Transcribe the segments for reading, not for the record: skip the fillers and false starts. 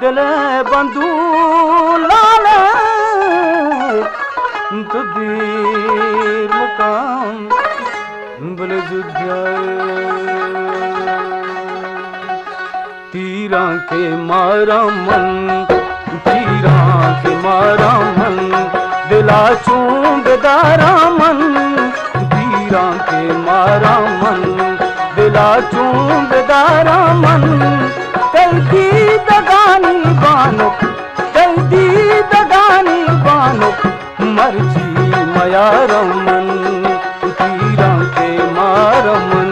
दिल बंधु लाल तो दीर मकाम बल तीरा के मारा मन, तीरा के मारा मन, दिला चूंबदारा मन, तीरा के मारा मन, दिला चूंबदारा मन, तैदी दगानी बानुक, तैदी दगानी बानुक, मर्जी मयारा मन, तीरा के मारा मन।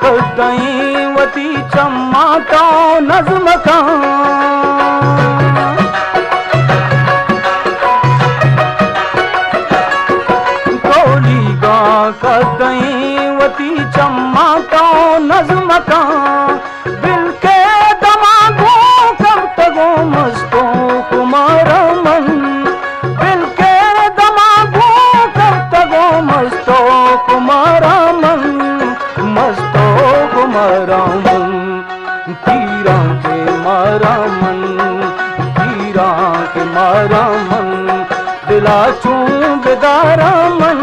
कदई वती चम्मा का नज़्म का कोली गा कदई वती चम्मा का नज़्म का दिल के दमागो कब तगो मस्तो कुमारा मन, दिल के दमागो कब तगो मस्तो कुमारा मन, मस्तो कुमारा मन, तीरा के मारा मन, तीरा के मारा मन, दिला चूंबदारा मन,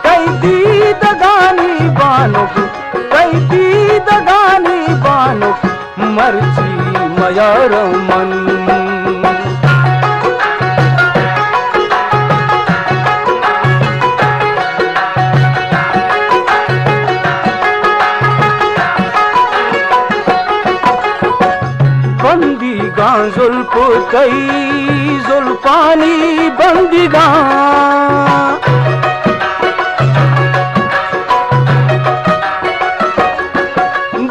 कैदी दगानी बानुक, कैदी दगानी बानुक, मर्जी मयारा मन। बंदीगा जुल्फ कई जुल्फानी बंदीगा,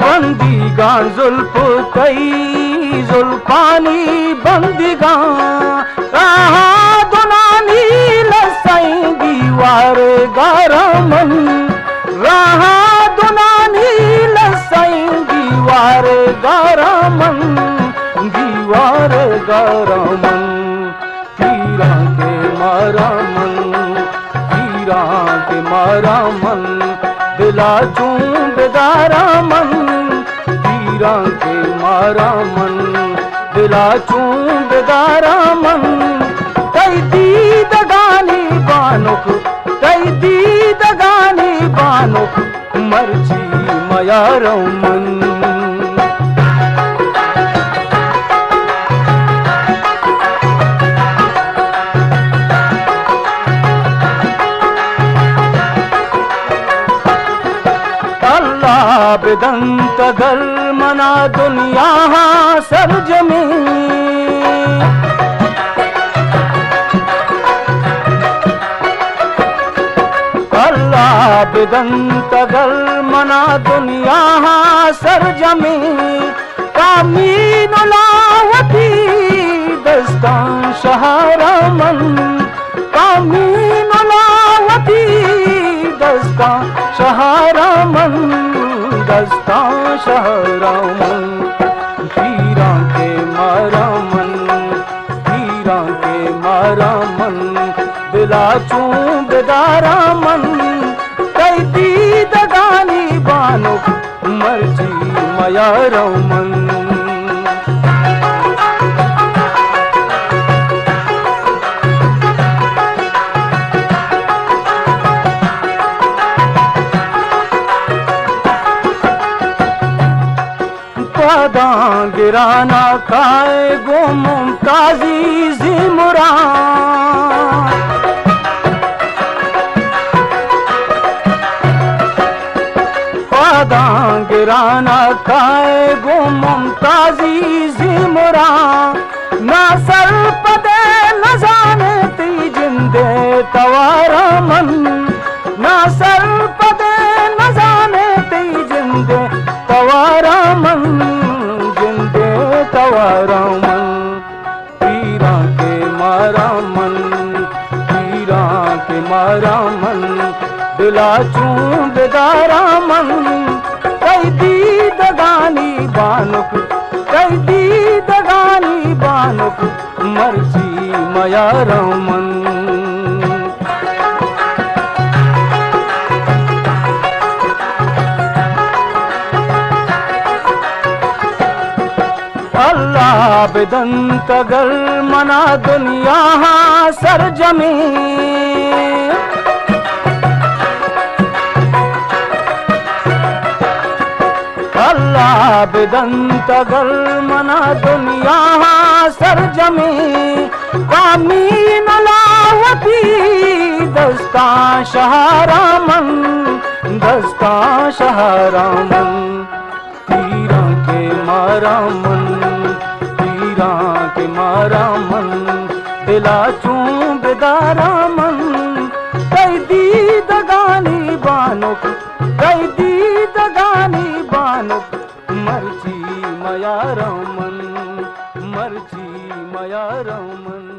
बंदीगा जुल्फ कई जुल्फानी बंदीगा, कहा दुनानी लसाई दीवार गारा मन, रहा दुनानी लसाई दीवार गारा मन, दीवार गारा मन, तीरा के मारा मन, तीरा के मारा मन, दिला चूंबदारा मन, तीरा के मारा मन, दिला चूंबदारा मन, कैदी दगानी बानुक, कैदी दगानी बानुक, मर्जी मयारा मन। बेदंत गल मना दुनिया सरजमी, अल्लाह बेदंत गल मना दुनिया सरजमी, कामीन लावती दस्तान शहरा मन, कामीन लावती दस्तान शहरा मन, दस्ता शहरा मन, तीरा के मारा मन, तीरा के मारा मन, दिला चूंबदारा मन, कैदी दगानी बानुक, मर्जी मयारा मन। गिराना खाए गो मुमताजी ज़िमरा, ख्वादा गिराना खाए गो मुमताजी ज़िमरा, ना सर पदे न जानती जिंदे तवारा मन, ना सर पदे न जानती जिंदे तवारा मन, तवारा मन, तीरा के मारा मन, तीरा के मारा मन, दिला चूंबदारा मन, कैदी दगानी बानुक, कैदी दगानी बानुक, माया रमन। अल्लाह बेदंत गर मना दुनिया सरजमी। अल्लाह बेदंत गर मना दुनिया सरजमी। कामी नलावती दस्ता शहरामन, दस्ता शहरामन। पीरा के मारा मन, पीरा के मारा मन, दिला चूं बेदारा मन। कई दी दगानी बानुक, कई दी दगानी बानुक, मर्जी मया रमन, मर्जी मया रमन।